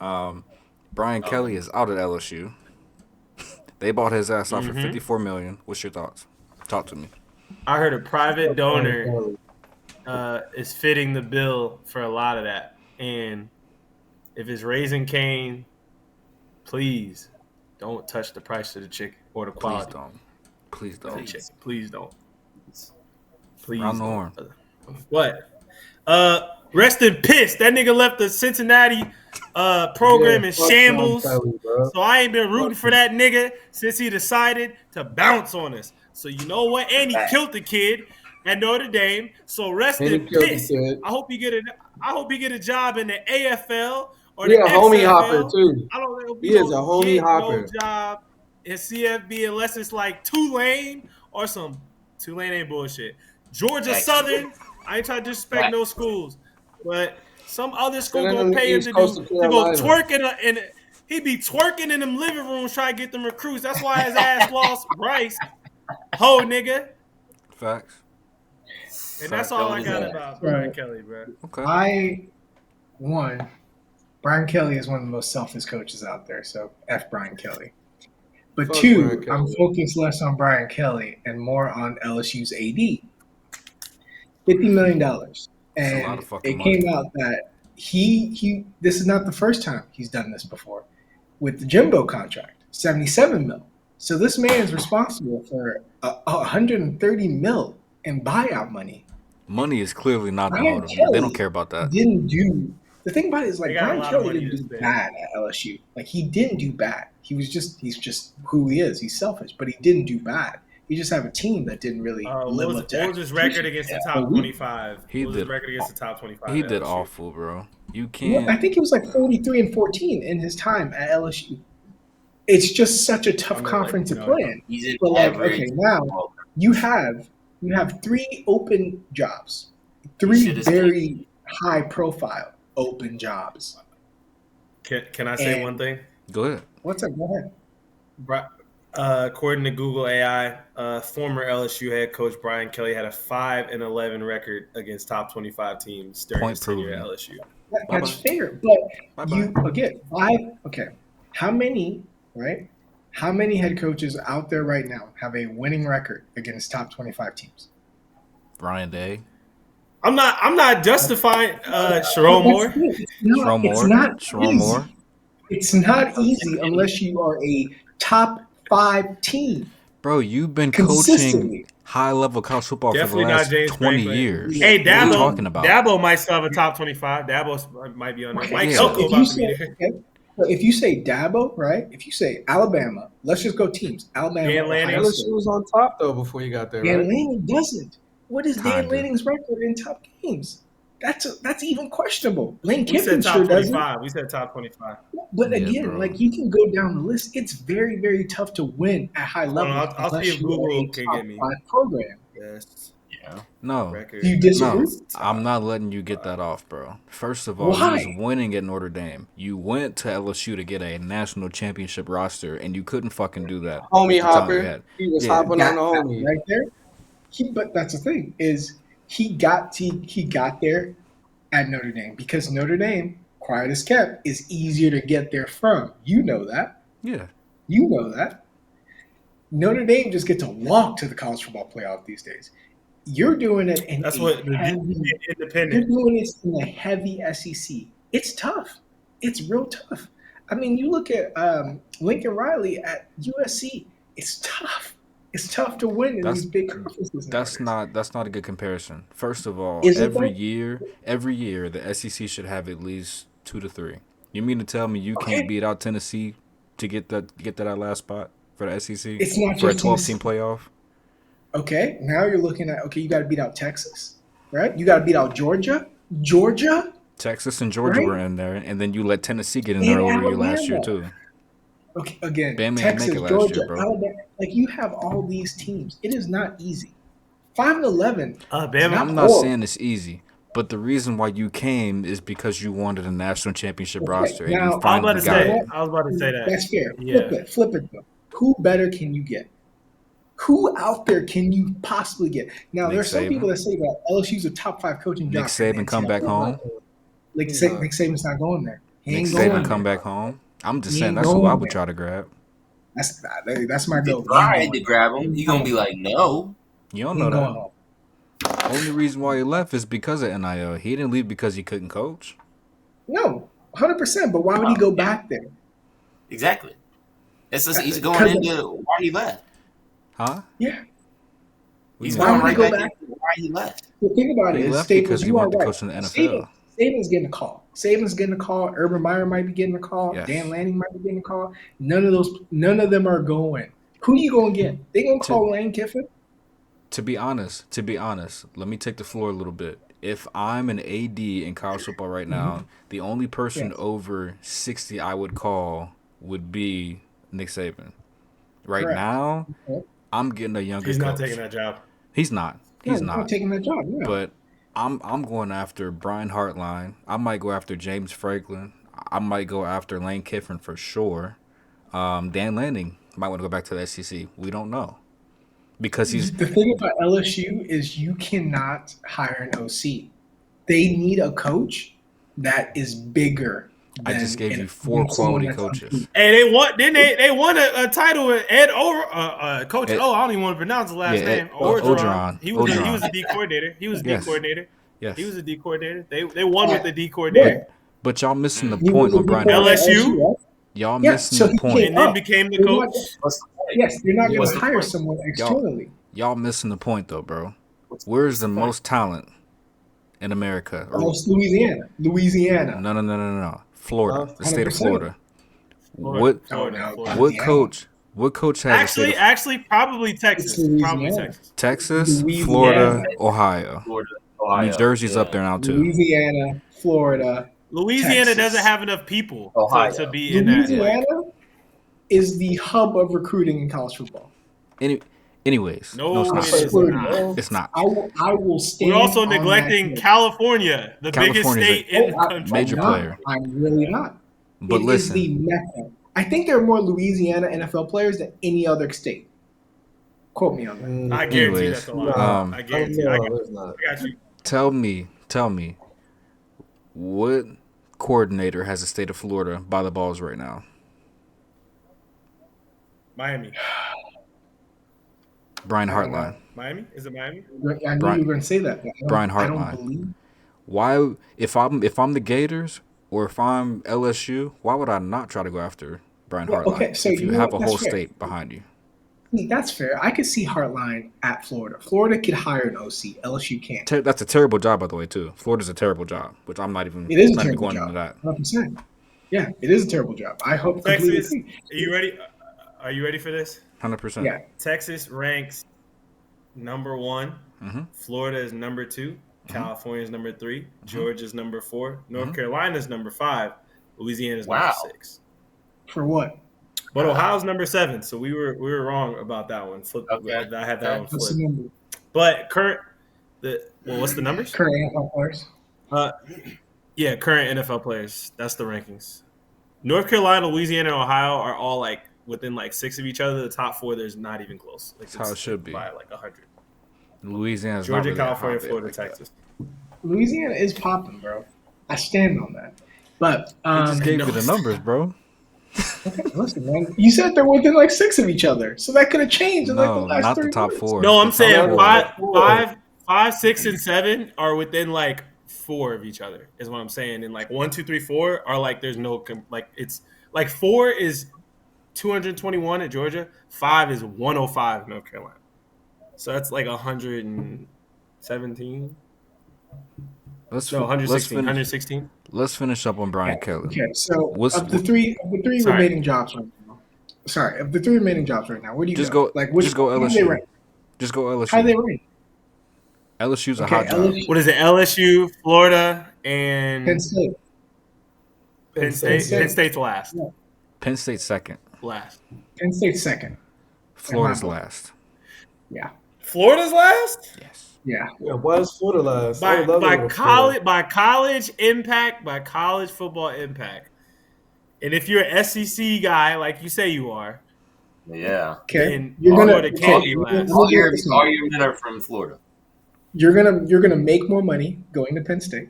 Brian Kelly is out at LSU. They bought his ass out for $54 million. What's your thoughts? Talk to me. I heard a private donor is fitting the bill for a lot of that. And if it's Raising Cane, please don't touch the price of the chicken or the quality. Please don't. Please don't. Please Round the don't. horn. What? Rest in piss. That nigga left the Cincinnati program in shambles. So I ain't been rooting for that nigga since he decided to bounce on us. So you know what? And he killed the kid at Notre Dame. So rest in piss. I hope he get a job in the AFL or the XFL. Homie hopper too. I don't know. He is a homie hopper. No job in CFB unless it's like Tulane or some Tulane ain't bullshit. Georgia Southern. I ain't trying to disrespect no schools, but some other school gonna pay him to go twerk and he be twerking in them living rooms trying to get them recruits. That's why his ass lost Bryce. Ho nigga. Facts. And that's all I got about Brian Kelly, bro. Okay. Brian Kelly is one of the most selfish coaches out there, so F Brian Kelly. But Fuck two, I'm focused less on Brian Kelly and more on LSU's AD. $50 million. And it came out that he this is not the first time he's done this before. With the Jimbo contract, $77 million. So this man is responsible for $130 million in buyout money. Money is clearly not the motive. They don't care about that. The thing about it is like Brian Kelly didn't do bad at LSU. Like he didn't do bad. He's just who he is. He's selfish, but he didn't do bad. He just have a team that didn't really live up to what was his record against the top 25? He did awful, bro. You can't. I think he was like 43-14 in his time at LSU. It's just such a tough conference to play in. But like, okay, now you have 3 open jobs, 3 very high profile open jobs. Can I say one thing? Go ahead. What's up? Go ahead. According to Google AI, former LSU head coach Brian Kelly had a 5-11 record against top 25 teams during his tenure at LSU. That's fair, but you again 5. Okay, how many head coaches out there right now have a winning record against top 25 teams? Ryan Day. I'm not justifying Sherrone Moore. It's not easy unless you are a top 5 team. Bro, you've been coaching high-level college football for the last 20 years. Hey, What are you talking about? Dabo might still have a top 25. Dabo might be on there. Mike Elko about to be there. If you say Dabo, right? If you say Alabama, let's just go teams. Alabama. LSU was on top though before you got there. Dan Lanning doesn't. What is Dan Lanning's record in top games? That's even questionable. Lane Kiffin sure doesn't. We said top 25. But again, like you can go down the list. It's very, very tough to win at high level. I'll see if Google can get me. Program. Yes. Yeah. No. Do you disagree? No, I'm not letting you get that off, bro. First of all, he was winning at Notre Dame. You went to LSU to get a national championship roster, and you couldn't fucking do that. Homie hopper. He was hopping on the homie. Right there. But that's the thing is he got there at Notre Dame because Notre Dame, quiet as kept, is easier to get there from. You know that. Yeah. You know that. Notre Dame just gets to walk to the college football playoff these days. You're doing it in independent. You're doing it in a heavy SEC. It's tough. It's real tough. I mean, you look at Lincoln Riley at USC. It's tough. It's tough to win in these big conferences. That's not a good comparison. First of all, every year the SEC should have at least 2 to 3. You mean to tell me you can't beat out Tennessee to get that last spot for the SEC? It's not for just a 12-team playoff. Okay, now you're looking at you got to beat out Texas, right? You got to beat out Georgia. Texas and Georgia were in there, and then you let Tennessee get in there over you last year too. Okay, again, Bama Texas, make it last Georgia, year, bro. Alabama. Like you have all these teams. It is not easy. 5-11. Bama. I'm not saying it's easy, but the reason why you came is because you wanted a national championship roster, and you finally got it. I was about to say that. That's fair. Yeah. Flip it. Though. Who better can you get? Who out there can you possibly get? Now, there's some people that say that LSU's a top 5 coaching job. Nick Saban come back home. Nick Saban's not going there. Nick Saban come back home. I'm just saying that's who I would try to grab. That's my goal. Tried to grab him. You gonna be like, no. You don't know that. Only reason why he left is because of NIL. He didn't leave because he couldn't coach. No, 100%. But why would he go back there? Exactly. He's going into why he left. Huh? Yeah. He's going right back into why he left. The thing about it is, Staples, you are right. Coach in the NFL. Saban's getting a call. Saban's getting a call. Urban Meyer might be getting a call. Yes. Dan Lanning might be getting a call. None of them are going. Who are you going to get? They going to call Lane Kiffin? To be honest, let me take the floor a little bit. If I'm an AD in college football right now, the only person over 60 I would call would be Nick Saban. Right now, I'm getting a younger coach. He's not taking that job. He's not. He's not taking that job. Yeah. But I'm going after Brian Hartline. I might go after James Franklin. I might go after Lane Kiffin for sure. Dan Lanning might want to go back to the SEC. We don't know. Because the thing about LSU is you cannot hire an OC. They need a coach that is bigger. I just gave you 4 quality coaches. Hey, they won. Then they won a title with Coach I don't even want to pronounce his last name. Orgeron. He was the D coordinator. He was the D coordinator. Yes. He was the D coordinator. They won with the D coordinator. But y'all missing the point with Brian LSU. Y'all missing the point. And then became the coach. Yes, they're not going to hire someone externally. Y'all missing the point, though, bro. Where's the most talent in America? It's Louisiana. No. Florida, the state of Florida. What coach has actually probably Texas. Texas, Florida, Ohio. New Jersey's up there now too. Louisiana, Florida. Louisiana doesn't have enough people to be in that. Louisiana is the hub of recruiting in college football. Anyways, no, it's not. I will stand. We're also neglecting California, the biggest state in the country. Major player. I'm really not. But listen, is the mecca. I think there are more Louisiana NFL players than any other state. Quote me on that. I guarantee that's a lot. I guarantee. I got you. Tell me, what coordinator has the state of Florida by the balls right now? Miami. Brian Hartline. Miami? Is it Miami? I knew you were going to say that. Brian Hartline. Why, if I'm the Gators or if I'm LSU, why would I not try to go after Brian Hartline? Okay, so if you have a whole state behind you. That's fair. I could see Hartline at Florida. Florida could hire an OC. LSU can't. That's a terrible job, by the way, too. Florida's a terrible job, which I'm not even. It is a terrible going job. Into that. 100%. Yeah, it is a terrible job. I hope. Texas, are you ready? Are you ready for this? 100%. Yeah. Texas ranks number 1. Mm-hmm. Florida is number 2. California is number 3. Georgia is number 4. North Carolina is number 5. Louisiana is number 6. For what? But Ohio's number 7. So we were wrong about that one. I had that one What's the flipped. number? But what's the numbers? Current NFL players. Current NFL players. That's the rankings. North Carolina, Louisiana, and Ohio are all like within like 6 of each other. The top 4, there's not even close. That's how it should be. By like 100. Louisiana's Georgia, not really California, Florida, Texas. Louisiana is popping, bro. I stand on that. But I just gave you the numbers, bro. Okay, listen, man. You said they're within like 6 of each other, so that could have changed in like the last not 3 the top months. 4. No, I'm saying 5, 6, and 7 are within like 4 of each other. Is what I'm saying. And like 1, 2, 3, 4 are like there's no it's like 4 is 221 at Georgia. 5 is 105 in North Carolina. So that's like 117. 116. Let's finish up on Brian Kelly. Okay, so of the three remaining jobs right now. Of the 3 remaining jobs right now, where do you go? Just go LSU. Just go LSU. How they rank? LSU's a hot job. What is it? LSU, Florida, and Penn State. Penn State's last. Yeah. Penn State's second. Last. Penn State's second. Florida's last. Yeah. Florida's last? Yes. Yeah. Why is Florida last? By college impact, by college football impact. And if you're an SEC guy, like you say you are, okay, you're gonna all your men are from Florida. You're gonna make more money going to Penn State.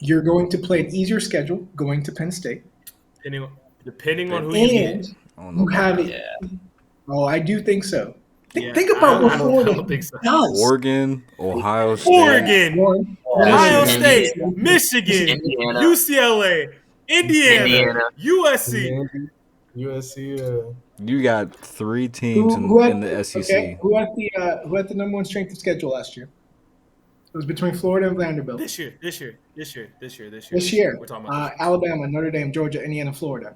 You're going to play an easier schedule going to Penn State. Depending on who you get. You have it. Oh, I do think so. Yeah, think about what Florida does. Oregon, Ohio State. Ohio State, Michigan, UCLA, Indiana, USC. You got 3 teams in the SEC. Okay. Who had the number one strength of schedule last year? It was between Florida and Vanderbilt. This year. We're talking about Alabama, Notre Dame, Georgia, Indiana, Florida.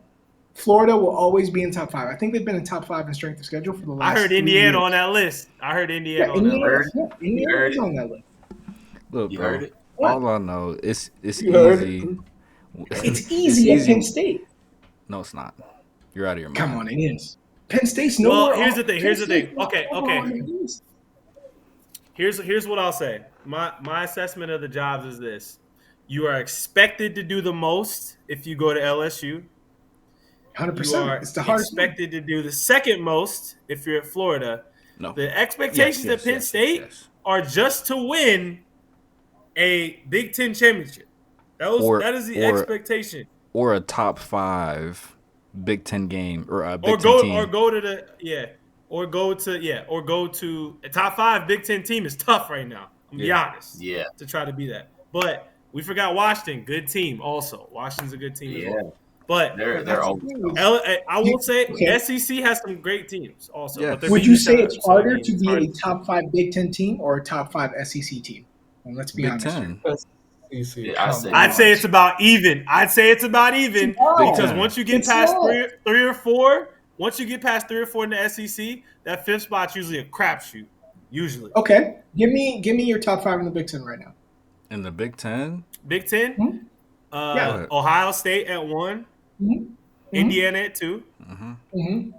Florida will always be in top 5. I think they've been in top 5 in strength of schedule for the last. I heard Indiana on that list. Indiana's on that list. Look, bro. It? All I know it's easy. It's easy at Penn State. No, it's not. You're out of your mind. Come on, it is. Penn State's nowhere. Well, here's the thing. Okay. Here's what I'll say. My assessment of the jobs is this: you are expected to do the most if you go to LSU. 100%. It's the hardest. Expected to do the second most if you're at Florida. No. The expectations at Penn State are just to win a Big Ten championship. That is the expectation. Or a top 5 Big Ten game or a Big Ten team. Or go to a top 5 Big Ten team is tough right now. I'm gonna be honest. Yeah. To try to be that. But we forgot Washington, good team also. Washington's a good team as well. But they're all. I will say SEC has some great teams also. Yeah. But would you say it's harder to be a top 5 Big Ten team or a top 5 SEC team? Well, let's be honest. I'd say it's about even. Because once you get past three or four in the SEC, that 5th spot's usually a crapshoot. Usually. Okay, give me your top 5 in the Big Ten right now. In the Big Ten? Big Ten? Ohio State at 1. Mm-hmm. Indiana at 2. Mm-hmm.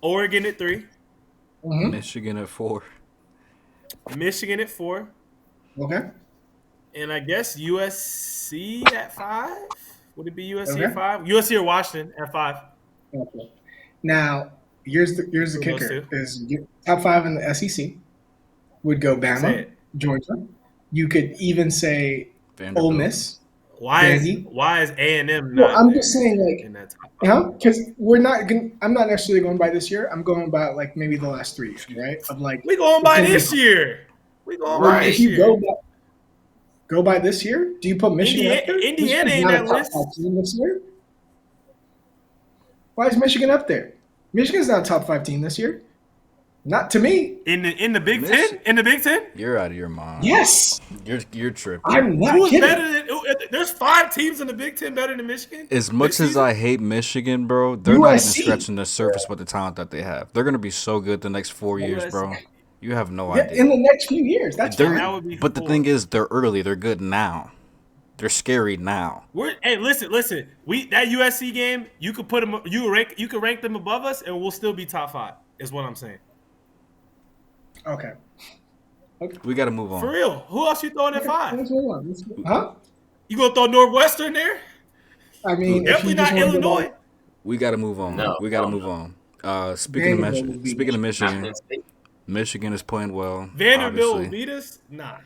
Oregon at 3. Mm-hmm. Michigan at 4. Okay. And I guess USC at 5. Would it be USC at 5? USC or Washington at 5. Okay. Now, here's the kicker: is top 5 in the SEC would go Bama, Georgia. You could even say Ole Miss. Why is A&M not? Well, I'm just saying, like, because I'm not necessarily going by this year. I'm going by like maybe the last 3 years, right? Of like we going by this year. We going by this year. If you go by this year, do you put Michigan up there? Indiana ain't that list. This year? Why is Michigan up there? Michigan's not a top 5 team this year. Not to me. In the Big Ten? In the Big Ten? You're out of your mind. Yes. You're tripping. I'm not kidding. There's 5 teams in the Big Ten better than Michigan. As much as I hate Michigan, bro, they're not even scratching the surface with the talent that they have. They're gonna be so good the next 4 years, bro. You have no idea. In the next few years, that would be. But the thing is, they're early. They're good now. They're scary now. Hey, listen. That USC game, you could put them. You could rank them above us, and we'll still be top 5. Is what I'm saying. Okay. We got to move on. For real. Who else you throwing at 5? Let's move on. Huh? You gonna throw Northwestern there? I mean, definitely not Illinois. We got to move on. Move on. Speaking of Michigan, Michigan is playing well. Vanderbilt will beat us? Nah.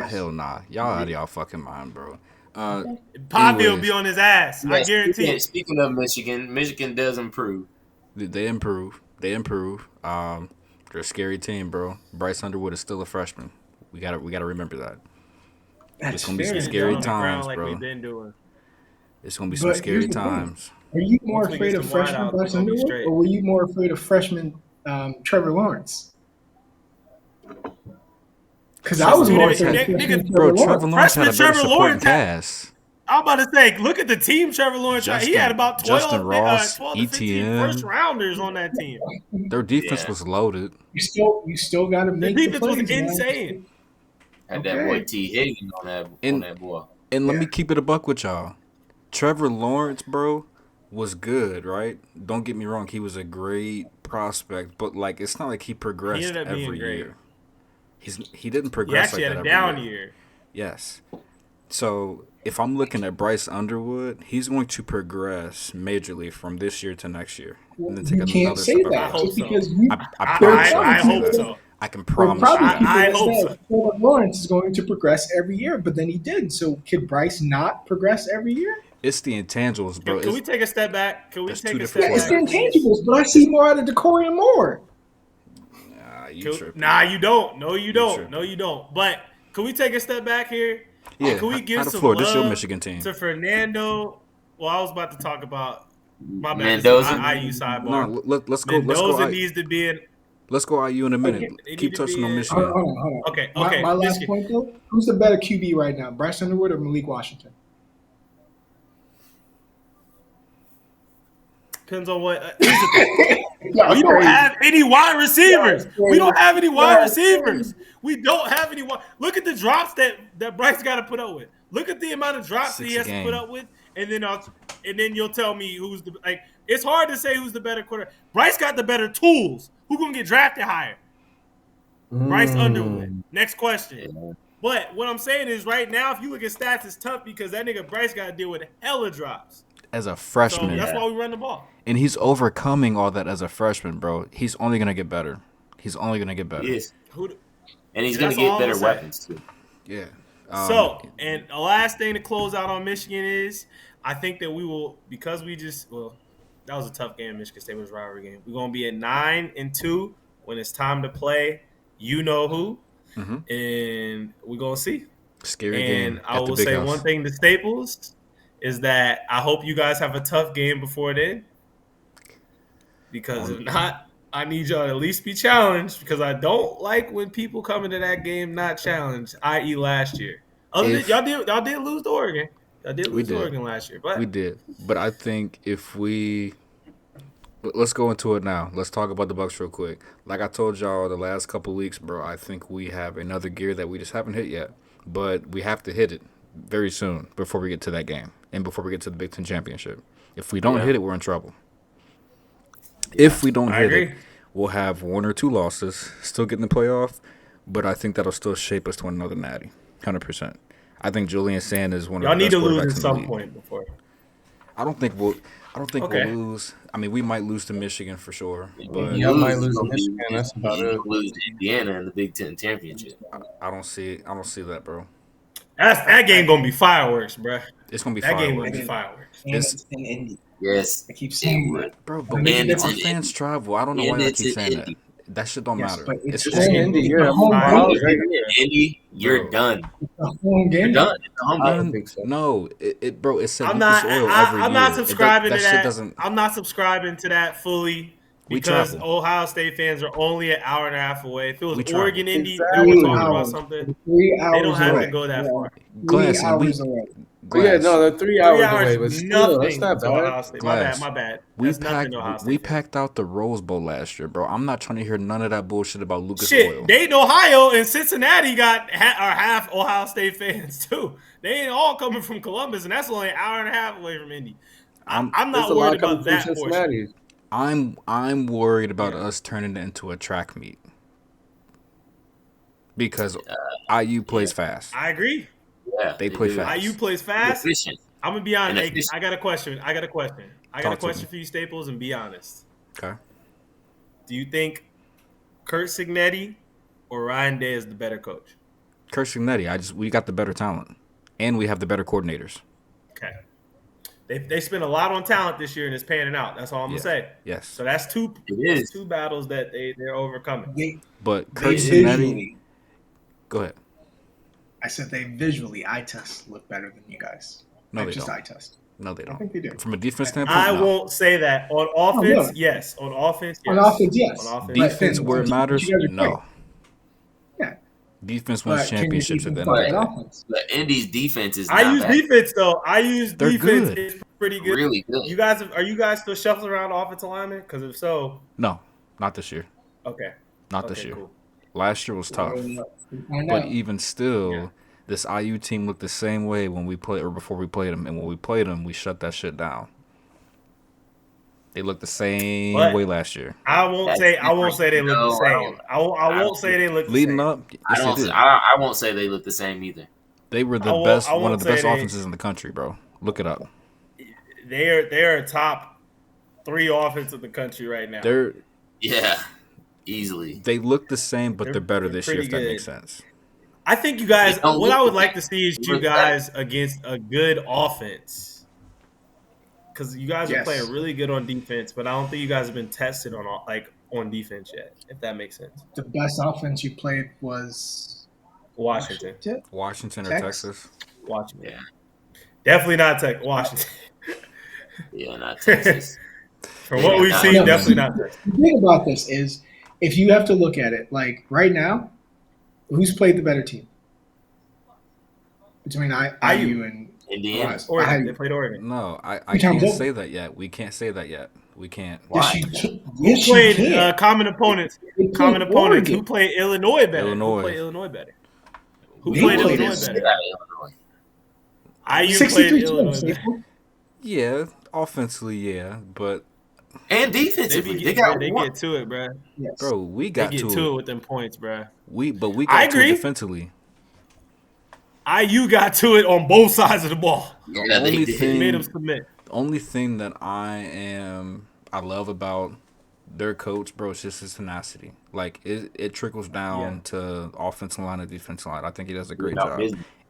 Hell nah. Y'all out of y'all fucking mind, bro. Poppy will be on his ass. I guarantee it. Speaking of Michigan does improve. They improve. They're a scary team, bro. Bryce Underwood is still a freshman. We gotta remember that. It's gonna be some scary times, bro. We've been doing. It's gonna be some scary times. Are you more afraid of freshman Bryce Underwood, or were you more afraid of freshman Trevor Lawrence? Because I was more afraid of Trevor Lawrence had a better supporting cast. I'm about to say, look at the team Trevor Lawrence had. He had about 12 to 15 first rounders on that team. Their defense was loaded. You still got to make the defense was insane. Had that boy T. Higgins on that boy. And let me keep it a buck with y'all. Trevor Lawrence, bro, was good, right? Don't get me wrong. He was a great prospect, but like it's not like he progressed every year. He didn't progress. He actually had a down year. Yes. So if I'm looking at Bryce Underwood, he's going to progress majorly from this year to next year. And then take another step. I hope so. I can promise you. I hope so. Trevor Lawrence is going to progress every year, but then he did. So could Bryce not progress every year? It's the intangibles, bro. Can we take a step back? It's the intangibles, but I see more out of Decorian Moore. Nah, you don't. No, you don't. No, you don't. But can we take a step back here? Yeah. Can we give some love this your Michigan team to Fernando? Well, I was about to talk about my bad. Mendoza. IU sidebar. No, let's go. Mendoza needs to be in. Let's go IU in a minute. Keep touching on Michigan. Hold on. Okay. My last point though: who's the better QB right now, Bryce Underwood or Malik Washington? Depends on what. We don't have any wide receivers. We don't have any wide receivers. We don't have any. Look at the drops that Bryce got to put up with. Look at the amount of drops that he has to put up with, and then you'll tell me who's the like. It's hard to say who's the better quarterback. Bryce got the better tools. Who gonna get drafted higher? Bryce Underwood. Next question. Yeah. But what I'm saying is, right now, if you look at stats, it's tough because that nigga Bryce got to deal with hella drops as a freshman. So that's why we run the ball. And he's overcoming all that as a freshman, bro. He's only going to get better. He's only going to get better. Yes. And he's going to get better weapons, too. Yeah. And the last thing to close out on Michigan is I think that we will, because that was a tough game. Michigan State was a rivalry game. We're going to be at 9-2 when it's time to play you know who. Mm-hmm. And we're going to see. Scary game. And I will say one thing to Staples is that I hope you guys have a tough game before then. Because if not, I need y'all to at least be challenged because I don't like when people come into that game not challenged, i.e. last year. Y'all did lose to Oregon. Y'all did lose to Oregon last year. But we did. But I think if we – let's go into it now. Let's talk about the Bucs real quick. Like I told y'all the last couple weeks, bro, I think we have another gear that we just haven't hit yet. But we have to hit it very soon before we get to that game and before we get to the Big Ten Championship. If we don't hit it, we're in trouble. If we don't hit it, we'll have 1 or 2 losses, still get in the playoff, but I think that'll still shape us to another natty, 100%. I think Julian Sand is one of the best quarterbacks in the league. Y'all need to lose at some point before. I don't think we'll lose. I mean, we might lose to Michigan for sure. But y'all might lose to Michigan. That's about it. Lose to Indiana in the Big Ten Championship. I don't see that, bro. That game gonna be fireworks, bro. It's gonna be that fireworks. Game gonna be fireworks. It's in Indy. Yes, I keep saying that, bro. But our fans travel. I don't know why they keep saying that. That shit don't matter. It's in Indy. You're Indy. You're done. It's a home game. You're done. It's a home game. I don't think so. No, bro. It's I'm not subscribing to that. I'm not subscribing to that fully because Ohio State fans are only an hour and a half away. If it was Oregon, Indy, and we're talking about something, 3 hours they don't have away. to go that far. 3 hours away. Yeah, no, they're 3 hours away, but still, that's not bad. My bad. We packed out the Rose Bowl last year, bro. I'm not trying to hear none of that bullshit about Lucas Oil. Dayton, Ohio, and Cincinnati got half Ohio State fans too. They ain't all coming from Columbus, and that's only an hour and a half away from Indy. I'm not worried about that portion. I'm worried about us turning it into a track meet because IU plays fast. I agree. Yeah, they play fast. IU plays fast. I'm gonna be honest. Hey, I got a question. I got a question for you, Staples, and be honest. Okay. Do you think Kurt Cignetti or Ryan Day is the better coach? Kurt Cignetti. We got the better talent, and we have the better coordinators. Okay. They spent a lot on talent this year, and it's panning out. That's all I'm gonna say. Yes. So that's two battles that they're overcoming. But Kurt Cignetti. Go ahead. I said eye test look better than you guys. No, they just don't. eye test. No, they don't. I think they do. From a defense standpoint, I won't say that. On offense, yes. On offense, yes. On offense, yes. On offense, defense where it matters, no. Yeah. Defense wins championships at the end of the day. But Indy's defense is I use defense, though. Defense. Good. It's pretty good. Really good. Are you guys still shuffling around offensive linemen? Because if so. No, not this year. Okay. Not this year. Cool. Last year was tough. But even still, this IU team looked the same way when we played or before we played them. And when we played them, we shut that shit down. They looked the same way last year. I won't say they look the same. I won't say they look the leading same. up. Yes, I won't say they look the same either. They were the best, one of the best offenses in the country, bro. Look it up. They're a top 3 offense in the country right now. Yeah. easily. They look the same, but they're better this year. If that makes sense. I think you guys. What I would like to see is you guys against a good offense, because you guys are playing really good on defense, but I don't think you guys have been tested on defense yet. If that makes sense. The best offense you played was Washington or Texas. Washington. Yeah. Definitely not Washington. Yeah, not Texas. From what we've seen, definitely not Texas. The thing about this is, if you have to look at it, like right now, who's played the better team? Between IU and Indiana. Oregon. They played Oregon. No, I can't say that yet. We can't say that yet. We can't. Why? Who played common opponents? Common opponents. Who played Illinois better? Who played Illinois better? Who played Illinois better? IU played Illinois better. Yeah, offensively, yeah, but and defensively, they get to it, bro. Yes. Bro, we got to it with them points, bro. We got to it defensively. IU got to it on both sides of the ball. Yeah, they made them submit. The only thing that I love about their coach, bro, is just his tenacity. Like it trickles down to offensive line and defensive line. I think he does a great job,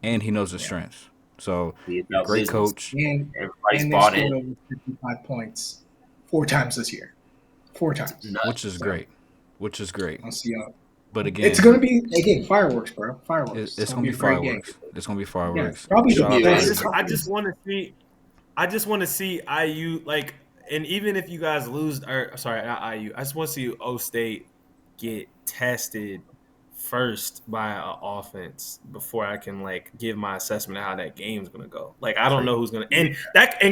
and he knows his strengths. So great coach. And everybody's bought in. Over 55 points 4 times this year. 4 times, which is great. I'll see y'all. But again, it's gonna be fireworks, bro. Fireworks. It's gonna be fireworks. It's gonna be fireworks. Yeah, probably I just want to see IU like, and even if you guys lose, or sorry, not IU. I just want to see O State get tested first by an offense before I can like give my assessment of how that game's gonna go. Like I don't know who's gonna and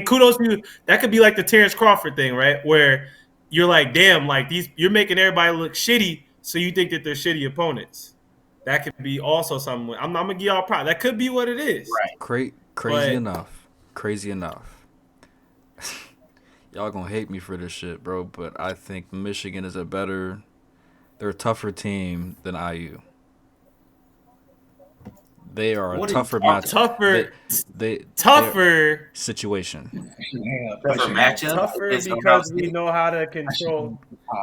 kudos to you. That could be like the Terrence Crawford thing, right? Where you're like, damn, like you're making everybody look shitty, so you think that they're shitty opponents. That could be also something. I'm gonna give y'all props. That could be what it is. Right. Crazy enough. Y'all gonna hate me for this shit, bro. But I think Michigan is they're a tougher team than IU. They are a tougher match. Tougher situation. Tougher matchup. Tougher because we know how to control.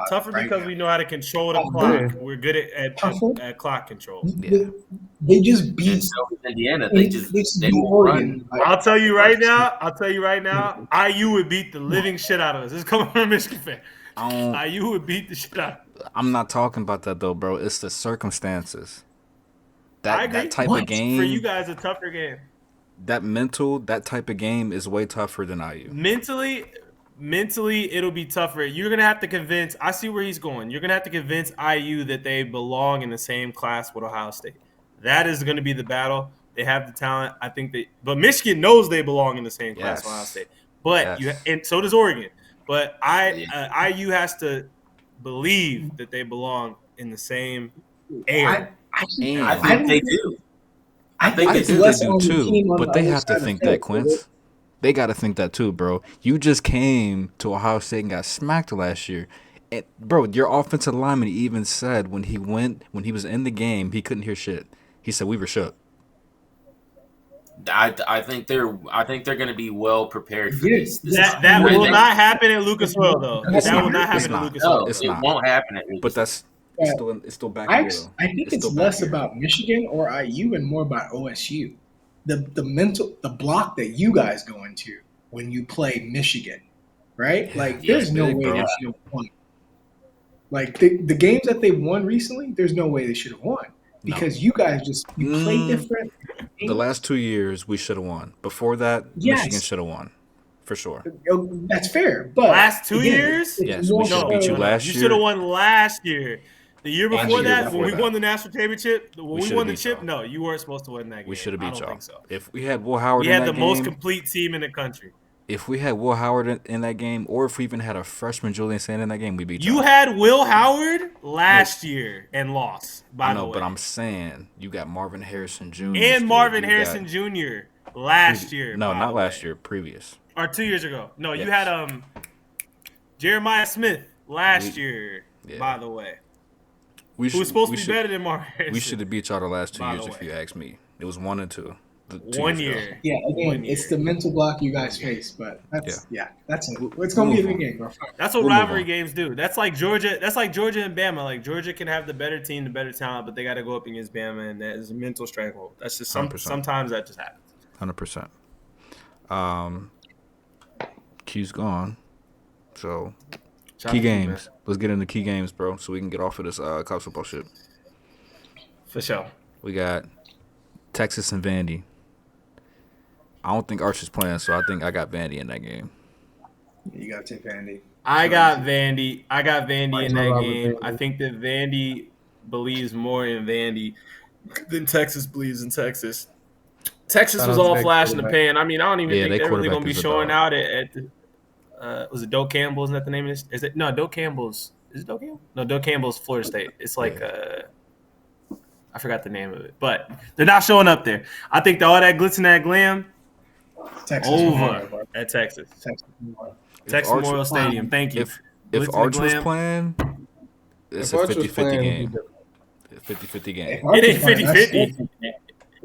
Tougher because we know how to control the clock. We're good at clock control. Yeah. They just beat Indiana. They won't run. I'll tell you right now. IU would beat the living shit out of us. This is coming from a Michigan fan. IU would beat the shit out. I'm not talking about that though, bro. It's the circumstances. That type of game for you guys a tougher game. That type of game is way tougher than IU. Mentally, it'll be tougher. You're gonna have to convince. I see where he's going. You're gonna have to convince IU that they belong in the same class with Ohio State. That is going to be the battle. They have the talent. I think but Michigan knows they belong in the same class with Ohio State. But and so does Oregon. But IU has to believe that they belong in the same air. I think they do. I think they do too. But they have to think that, Quince. They got to think that too, bro. You just came to Ohio State and got smacked last year. And, bro, your offensive lineman even said when he was in the game, he couldn't hear shit. He said we were shook. I think they're going to be well prepared for this. That will not happen at Lucas Oil, though. That will not happen at Lucas Oil. It won't happen at Lucas. But that's it's still back. I think it's less about Michigan or IU and more about OSU. The block that you guys go into when you play Michigan, right? Like there's no way they should have won. Like the games that they won recently, there's no way they should have won. Because you guys play different. The last 2 years, we should have won. Before that, Michigan should have won. For sure. That's fair. But last 2 years? Yes, we should have beat you last year. You should have won last year. The year before that, when we won the national championship, when we won the chip, no, you weren't supposed to win that game. We should have beat y'all. Think so. If we had Will Howard in that game. We had the most complete team in the country. If we had Will Howard in that game, or if we even had a freshman Julian Sand in that game, we beat y'all. You had Will Howard last year and lost, by the way. But I'm saying you got Marvin Harrison Jr. And Marvin Harrison Jr. last year. No, not last year. Previous. Or 2 years ago. No, you had Jeremiah Smith last year, by the way. Who was supposed to be better than Marvin Harrison. We should have beat y'all the last 2 years if you ask me. It was 1 and 2. 1 year. Yeah, again, it's the mental block you guys face, but that's it. It's gonna be a good game, bro. That's what rivalry games do. That's like Georgia. That's like Georgia and Bama. Like Georgia can have the better team, the better talent, but they got to go up against Bama, and that is a mental stranglehold. That's just sometimes that just happens. 100%. Q's gone, so key games. Let's get into key games, bro, so we can get off of this college football shit. For sure. We got Texas and Vandy. I don't think Arch is playing, so I think I got Vandy in that game. You gotta take Vandy. I got Vandy in that game. I think that Vandy believes more in Vandy than Texas believes in Texas. Texas was all flash in the pan. I mean, I don't even think they're really going to be showing out at the, was it Doak Campbell? Isn't that the name of this? Is it? No, Doak Campbell's. Is it Doak Campbell? No, Doak Campbell's Florida State. It's like, I forgot the name of it. But they're not showing up there. I think all that glitz and that glam, Texas over at Texas. Texas Memorial Stadium. Thank you. If Arch was playing, it's a 50-50 game. 50-50 game. It ain't 50-50.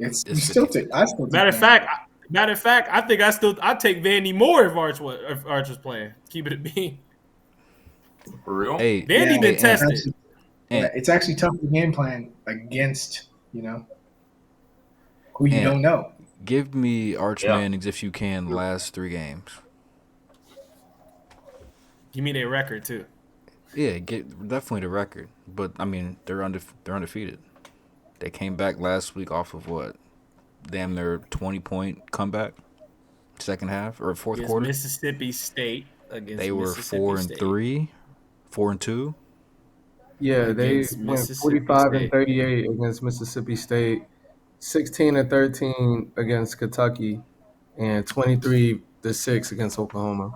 It's still take. Matter of fact, I think I take Vandy more if Arch was playing. Keep it a beam. For real? Hey, Vandy been tested. It's actually tough to game plan against who you don't know. Give me Arch Mannings if you can last 3 games. Give me their record too. Yeah, definitely the record. But I mean, they're undefeated. They came back last week off of what? Damn near 20-point comeback, second half or fourth quarter. Mississippi State against they were 4-3, 4-2. Yeah, they went 45-38 against Mississippi State, 16-13 against Kentucky, and 23-6 against Oklahoma.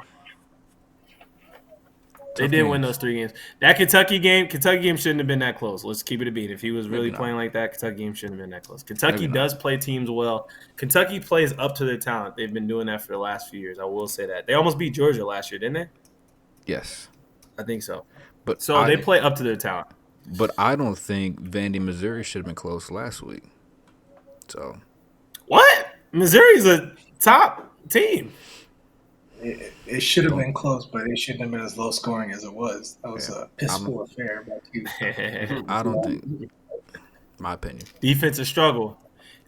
They did win those 3 games. That Kentucky game shouldn't have been that close. Let's keep it a beat. If he was really playing like that, Kentucky game shouldn't have been that close. Kentucky does play teams well. Kentucky plays up to their talent. They've been doing that for the last few years. I will say that. They almost beat Georgia last year, didn't they? Yes. I think so. But they play up to their talent. But I don't think Vandy, Missouri should have been close last week. So. What? Missouri's a top team. It should have been close, but it shouldn't have been as low scoring as it was. That was a piss-poor affair. I don't think. My opinion. Defensive struggle.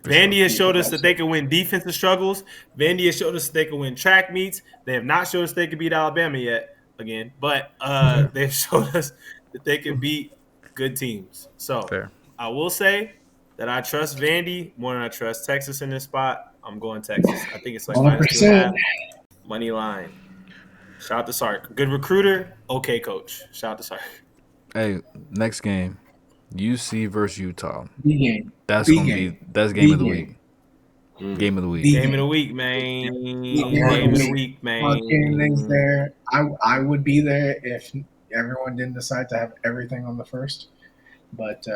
Vandy has showed us that they can win defensive struggles. Vandy has showed us that they can win track meets. They have not showed us they can beat Alabama yet, again. But they've showed us that they can beat good teams. So fair. I will say that I trust Vandy more than I trust Texas in this spot. I'm going Texas. I think it's like -2.5. Money line. Shout out to Sark. Good recruiter. Okay, coach. Shout out to Sark. Hey, next game. UC versus Utah. B game. That's game of the week. Game of the week. Game of the week, man. Game of the week, man. There. I would be there if everyone didn't decide to have everything on the first. But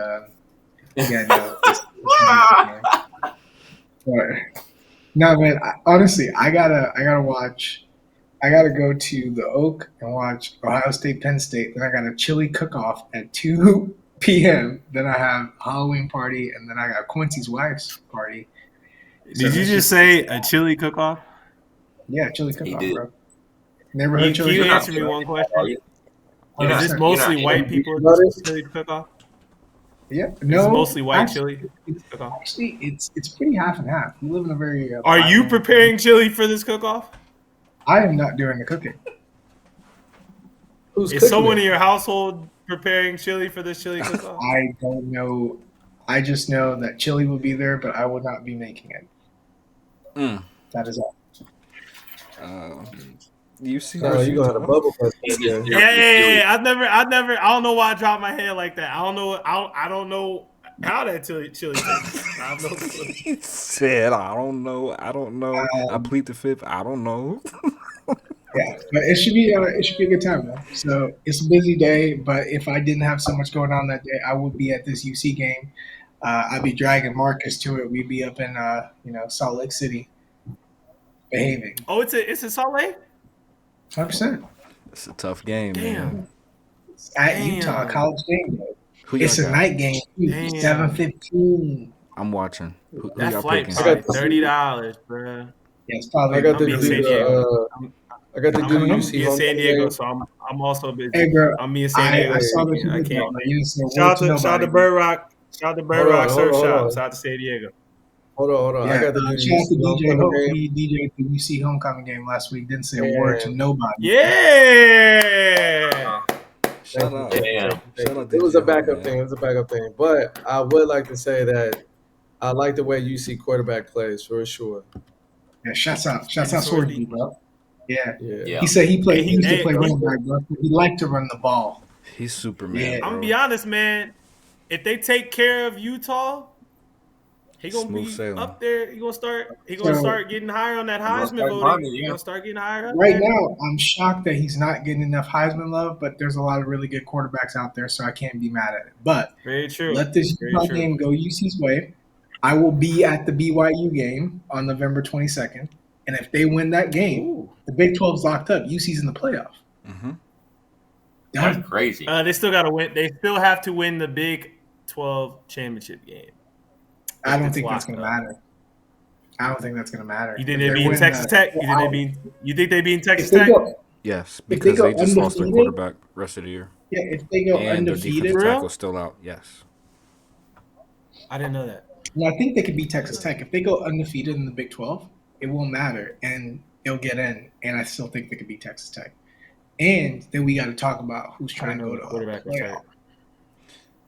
no, man. Honestly, I gotta watch. I gotta go to the Oak and watch Ohio State, Penn State. Then I got a chili cook-off at 2 p.m. Then I have a Halloween party, and then I got Quincy's wife's party. Did you just say a chili cook-off? Yeah, chili cook-off, bro. Neighborhood chili cook-off. Can you answer me one question? Is this mostly white people at this chili cook-off? Yeah, no. It's mostly white chili. Actually, it's pretty half and half. We live in a very. Are you preparing chili for this cook-off? I am not doing the cooking. Is someone in your household preparing chili for this chili cook-off? I don't know. I just know that chili will be there, but I will not be making it. That is all. You see, you gonna have a bubble butt. Yeah. I don't know why I dropped my head like that. I don't know how that chili tastes. I have no clue. He said, I don't know. I plead the fifth. I don't know. Yeah, but it should be a good time though. So it's a busy day, but if I didn't have so much going on that day, I would be at this UC game. I'd be dragging Marcus to it. We'd be up in Salt Lake City, behaving. Oh, it's in Salt Lake. 100%. It's a tough game. Damn. Man. It's at Utah College game. It's a night game. 7:15. I'm watching. Who That y'all flight picking? probably $30, bro. Yeah, it's probably. I got I'm the being dude. San Diego. I got the I'm dude coming UC being San Diego, game. so I'm also busy. Hey, bro, I'm being San I Diego. saw that you I did that, can't. but you didn't say a word to Shout out nobody. to Bird Rock. Shout out to Bird Rock Surf Shop. Shout out to San Diego. Hold on. Yeah, I got the dude shout out to UC DJ homecoming Hope. game. He DJ'd the UC homecoming game last week. Didn't say a word to nobody. Yeah. Shout out. Damn. Shout out It was DJ a backup Hope, thing. man. It was a backup thing. But I would like to say that I like the way UC quarterback plays for sure. Yeah, shouts out Andy Swordsby, Swordsby. bro. Yeah. Yeah. He said he used to Hey, play running back, bro. He liked to run the ball. He's Superman, Yeah. bro. I'm gonna be honest, man. If they take care of Utah, he gonna Smooth be sailing. up there. He gonna start getting higher on that gonna Heisman start voting. climbing, He yeah. gonna start getting higher up Right there. now, I'm shocked that he's not getting enough Heisman love, but there's a lot of really good quarterbacks out there, so I can't be mad at it. But Very true. let this Very Utah true. game go UC's way. I will be at the BYU game on November 22nd, and if they win that game, the Big 12's locked up. UC's in the playoff. Mm-hmm. That's crazy. They still gotta win. They still have to win the Big 12 championship game. I don't think that's going to matter. I don't think that's going to matter. You think they beat Texas Tech? You think they beat Texas If they Tech? go, Yes, If they because go they just lost their undefeated- quarterback rest of the year. yeah, if they go And their undefeated, defensive For real? tackle's still out. Yes. I didn't know that. I think they could beat Texas Tech. If they go undefeated in the Big 12, it won't matter, and they'll get in. And I still think they could beat Texas Tech. And then we got to talk about who's trying to go to quarterback was playoff. hurt.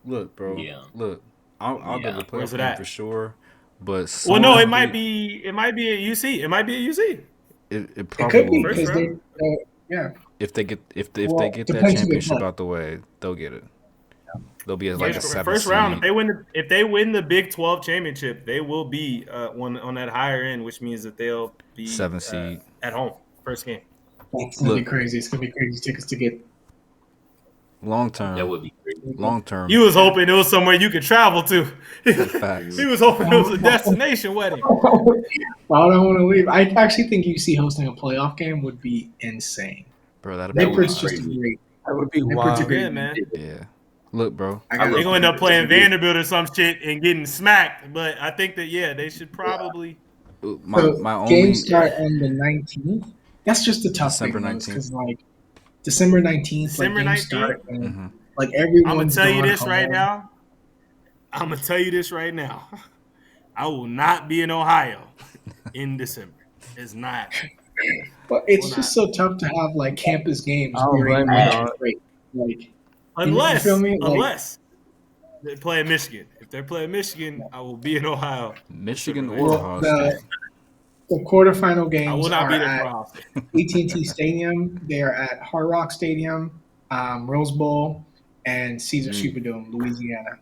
Look, bro. Yeah. Look, I'll go to the Where's playoff it game at? for sure. But Well, no, it somebody- might be at UC. It might be at UC. It It probably could be will be. because round. yeah. If they get if Well, they get that depends who they championship play. out the way, they'll get it. They'll be like a First 7 round. seed. If they win the Big 12 championship, they will be one on that higher end, which means that they'll be 7 seed. at home first game. It's gonna be Look. crazy. It's gonna be crazy tickets to get. Long term. That would be crazy. Long term. You was hoping it was somewhere you could travel to. Facts. He was hoping it was a destination wedding. I don't want to leave. I actually think UC hosting a playoff game would be insane. Bro, that'd be Nippert's be just crazy. great. That would be Nippert's wild. a great. Yeah, man. Yeah. Look, bro. I got They're gonna end up playing Vanderbilt or some shit and getting smacked. But I think that they should probably. My so my games only start on the 19th. That's just the tough December thing, 19th. because like December 19th, December like games 19th? start, and Mhm. like everyone's I'm gonna tell you going this right home. now. I'm gonna tell you this right now. I will not be in Ohio in December. It's not. But it's Well, just so tough to have like campus games I don't during blame you, winter dog. break. Like Unless, feel me? Like- unless they play in Michigan. If they're playing Michigan, I will be in Ohio. Michigan or well, Ohio the, State. the quarterfinal I will games not are be there for at Ohio State. AT&T Stadium. They are at Hard Rock Stadium, Rose Bowl, and Caesar Superdome, Louisiana.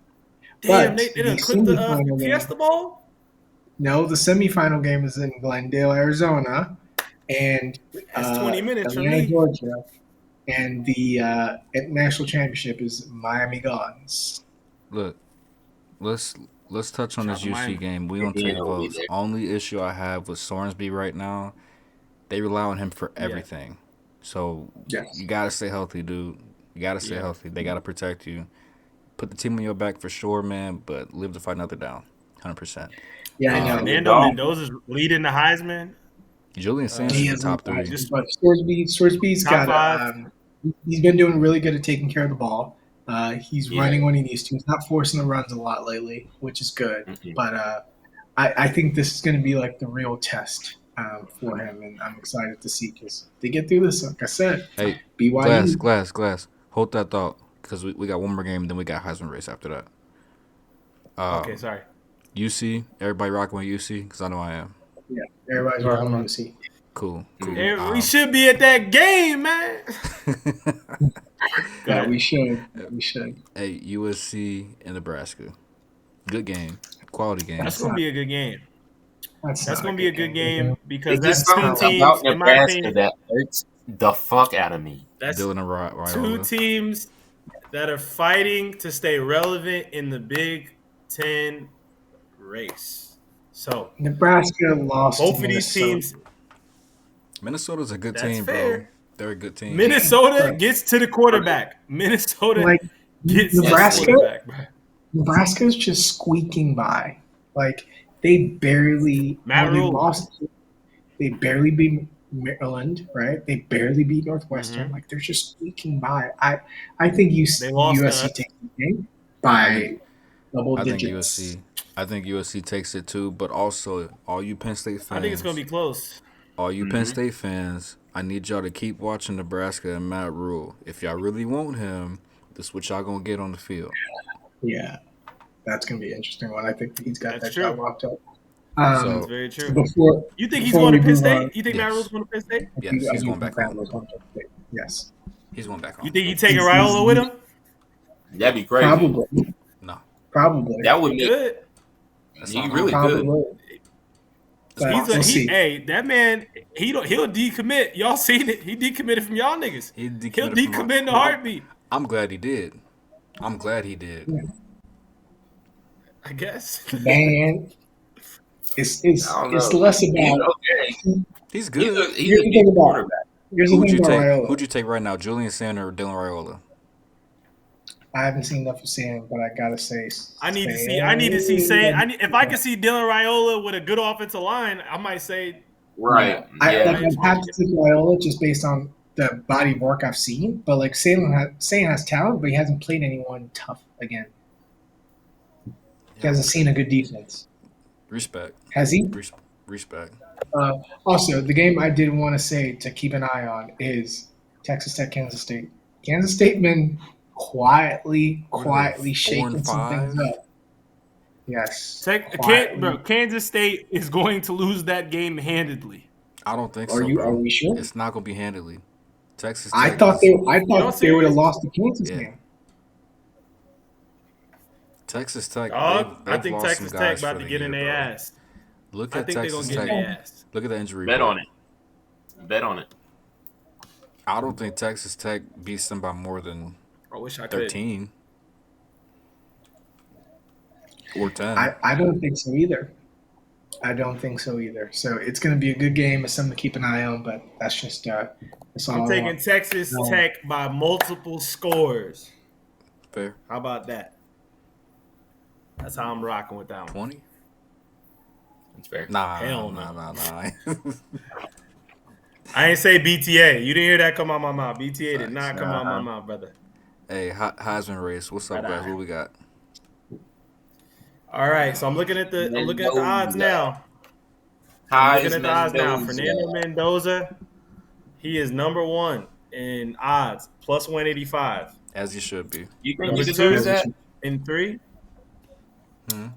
Damn, But they done the clipped the semifinal game- Fiesta Bowl? No, the semifinal game is in Glendale, Arizona, and That's 20 minutes from Atlanta, me. Georgia. And the national championship is Miami Gardens. Look, let's touch on this Shout out to UC game. We Yeah, don't take he'll be votes. there. Only issue I have with Sorensby right now, they rely on him for everything. So Yes. you gotta stay healthy, dude. You gotta stay Yeah. healthy. They gotta protect you. Put the team on your back for sure, man. But live to fight another down, 100%. Yeah, I And know. Fernando Dog. Mendoza's leading the Heisman. Julian Saints He is is the top on fire. 3. But Swordsby's Top got five. he's been doing really good at taking care of the ball. He's Yeah. running when he needs to. He's not forcing the runs a lot lately, which is good. Mhm. But I think this is going to be like the real test for him, and I'm excited to see because they get through this. Like I said, Hey, BYU. Glass. Hold that thought, because we got one more game, then we got Heisman race after that. Okay, sorry. UC, everybody rocking with UC, because I know I am. Everybody's rocking on UC. Cool. Hey, we should be at that game, man. Yeah, we should. We should. Hey, USC and Nebraska. Good game. Quality game. That's gonna be a good game. That's not gonna be a good game because It's that's just two something teams. about In my Nebraska opinion, that hurts the fuck out of me. that's Dylan and Riola. two teams that are fighting to stay relevant in the Big Ten race. So Nebraska lost. both to of these Minnesota. teams, Minnesota's a good That's team, bro. fair. They're a good team. Minnesota gets to the quarterback. Minnesota Like gets to the Nebraska, quarterback. Bro. Nebraska's just squeaking by. Like they barely Matt Rule. lost. They barely beat Maryland, right? They barely beat Northwestern. Mm-hmm. Like they're just squeaking by. I think USC takes the game by double digits. I think USC takes it too, but also all you Penn State fans. I think it's gonna be close. All you Penn State fans, I need y'all to keep watching Nebraska and Matt Rule. If y'all really want him, this is what y'all gonna get on the field. Yeah, that's gonna be an interesting one. I think he's got That's that true. job locked up. That's very true. You think he's before going to we Penn move State? on- You think Matt Rule's going to Penn State? Yes, he's going back home. Yes. He's going back home. You think he's taking Raiola with him? That'd be crazy. Probably. No. Probably. That would be good. You really Probably. good. Hey, that man, he'll decommit. Y'all seen it? He decommitted from y'all niggas. He'll decommit in a heartbeat. I'm glad he did. Yeah. I guess. Man, it's less about. He's good. Here's the thing about Raiola. Who'd you take right now, Julian Sander or Dylan Raiola? I haven't seen enough of Sam, but I gotta say, I need to see Sam. If I could see Dylan Raiola with a good offensive line, I might say. Right. I have to take Raiola just based on the body of work I've seen. But like Sam has talent, but he hasn't played anyone tough again. He hasn't seen a good defense. Respect. Has he? Respect. Also, the game I did want to say to keep an eye on is Texas Tech, Kansas State. Kansas State been quietly shaking some things up. Yes. Kansas State is going to lose that game handedly. I don't think so. Are we sure? It's not going to be handedly. Texas Tech. I thought they would have lost the Kansas game. Texas Tech. I think Texas Tech about to get in their ass. Look at Texas Tech. Look at the injury. Bet on it. I don't think Texas Tech beats them by more than 13 or 10. I don't think so either. So it's going to be a good game. It's something to keep an eye on, but that's just I'm taking Texas Tech by multiple scores. Fair. How about that? That's how I'm rocking with that one. 20? That's fair. Nah. I ain't say BTA. You didn't hear that come out my mouth. BTA did not come out my mouth, brother. Hey, Heisman race. What's up, guys? What we got? All right, so I'm looking at the odds now. Fernando Mendoza, he is number one in odds, plus 185. As he should be. You think he deserves that? In 3?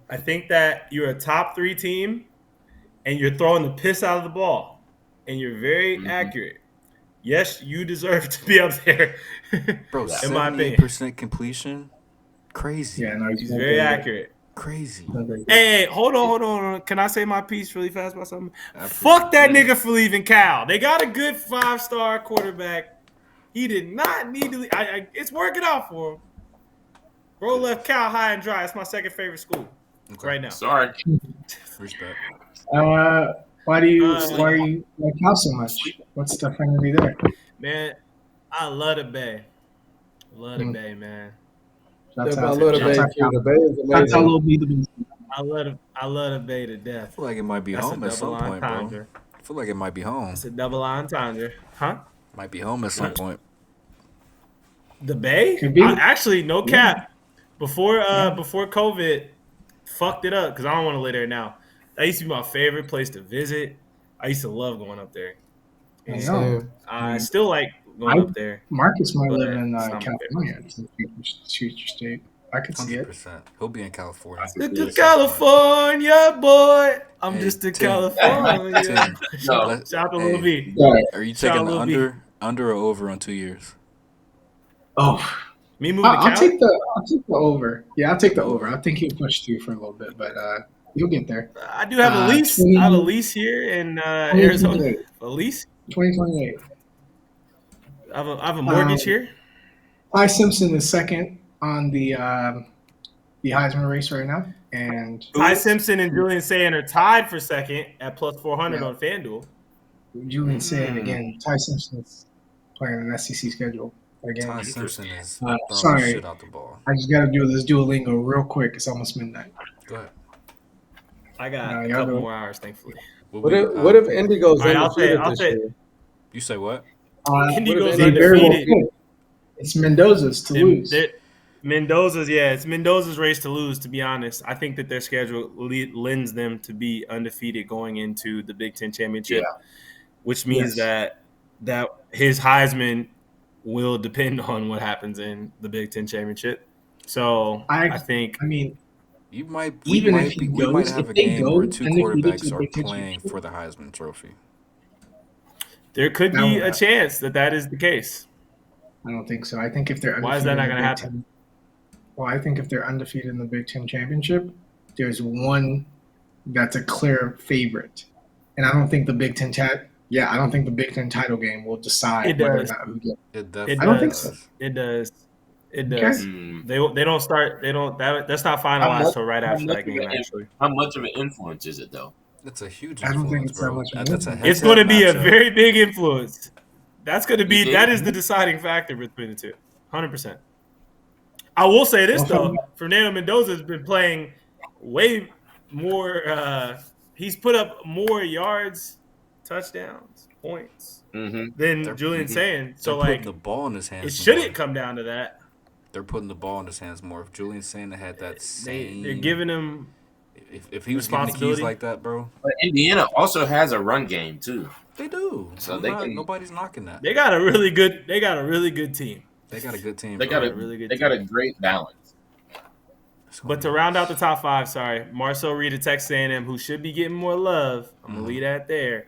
I think that you're a top 3 team, and you're throwing the piss out of the ball, and you're very accurate. Yes, you deserve to be up there. Bro, in my opinion, 78% completion, crazy. Yeah, no, he's very accurate. Crazy. Hey, hold on. Can I say my piece really fast about something? Fuck that nigga for leaving Cal. They got a good 5-star quarterback. He did not need to leave. It's working out for him. Bro left Cal high and dry. It's my second favorite school right now. Sorry. Respect. Why do you like Cal so much? What's the affinity there? Man, I love the Bay. Love the Bay, man. I love the Bay too. The Bay is amazing. I love the Bay to death. I feel like it might be home at some point, bro. I feel like it might be home. It's a double entendre. Huh? Might be home at some point. The Bay? Actually, no cap. Before COVID fucked it up, because I don't want to live there now. That used to be my favorite place to visit. I used to love going up there. I still like going up there. Marcus might live in California. It's a future state. I could see 100%. it. He'll be in California. Just California, boy. I'm just a California. Shout out to Lil B. Are you taking the under or over on 2 years? Oh. Me moving I'll take the over. Yeah, I'll take the over. I think he'll push through for a little bit, but you'll get there. I do have a lease. I have a lease here in Arizona. A lease? 2028. I have a mortgage here. Ty Simpson is second on the Heisman race right now, and Ty Simpson and Julian Sayin are tied for second at plus 400 on FanDuel. Julian Sayin again. Ty Simpson's playing an SEC schedule. Again, Ty Simpson is sorry. Shit out the ball. I just got to do this Duolingo real quick. It's almost midnight. Go ahead. I got a couple more hours, thankfully. What if Indy goes undefeated I'll this say, year? You say what? Indy what if goes Indy They very well undefeated. could. It's Mendoza's to lose. It's Mendoza's race to lose, to be honest. I think that their schedule lends them to be undefeated going into the Big Ten championship, which means that his Heisman will depend on what happens in the Big Ten championship. So I think we might have a they game go where two undefeated to quarterbacks the are Big Ten playing championship, for the Heisman Trophy. there could be a chance that is the case. I don't think so. I think if they're undefeated, why is that not going to happen? I think if they're undefeated in the Big Ten championship, there's one that's a clear favorite, and I don't think the Big Ten I don't think the Big Ten title game will decide whether or not who gets it. I don't think so. It does. It does. Okay. They don't start. They don't. That's not finalized till right after that game. Actually, how much of an influence is it though? It's a huge influence. I don't think it's that much. It's going to be a very big influence. That's going to be that is the deciding factor between the two. 100%. I will say this though: Fernando Mendoza has been playing way more. He's put up more yards, touchdowns, points than Julian's saying. So putting the ball in his hands. It shouldn't come down to that. They're putting the ball in his hands more. If Julian Santa had that same, they're giving him. If he was getting the keys like that, bro. But Indiana also has a run game too. They do. So nobody's knocking that. They got a really good. They got a really good team. They got a good team. They got a really good. They got a great balance. But to round out the top five, Marcel Reed of Texas A&M, who should be getting more love. I'm gonna leave that there.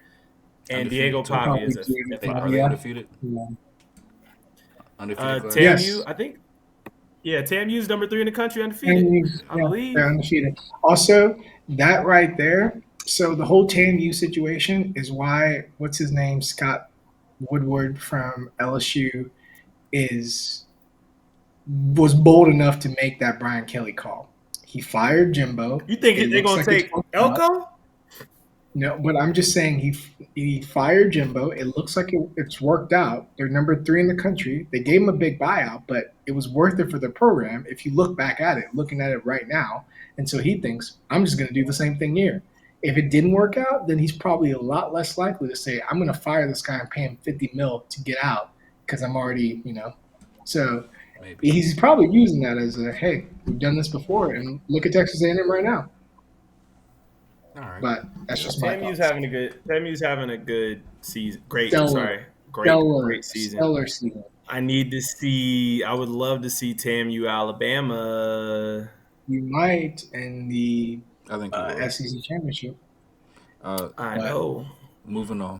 And Diego Pavia is Are they undefeated? Yeah. Undefeated. TAMU, I think. Yeah, TAMU's number 3 in the country, undefeated. I believe they're undefeated. Also, that right there. So the whole TAMU situation is why what's his name, Scott Woodward from LSU, was bold enough to make that Brian Kelly call. He fired Jimbo. You think they're going to take Elko? No, but I'm just saying he fired Jimbo. It looks like it's worked out. They're number 3 in the country. They gave him a big buyout, but it was worth it for the program if you look back at it, looking at it right now. And so he thinks, I'm just going to do the same thing here. If it didn't work out, then he's probably a lot less likely to say, I'm going to fire this guy and pay him $50 million to get out because I'm already, So maybe he's probably using that as hey, we've done this before, and look at Texas A&M right now. All right. But that's just my TAMU's thoughts. TAMU's having a good season. Great season. Stellar season. I would love to see TAMU Alabama. You might in the SEC championship. I know. Moving on.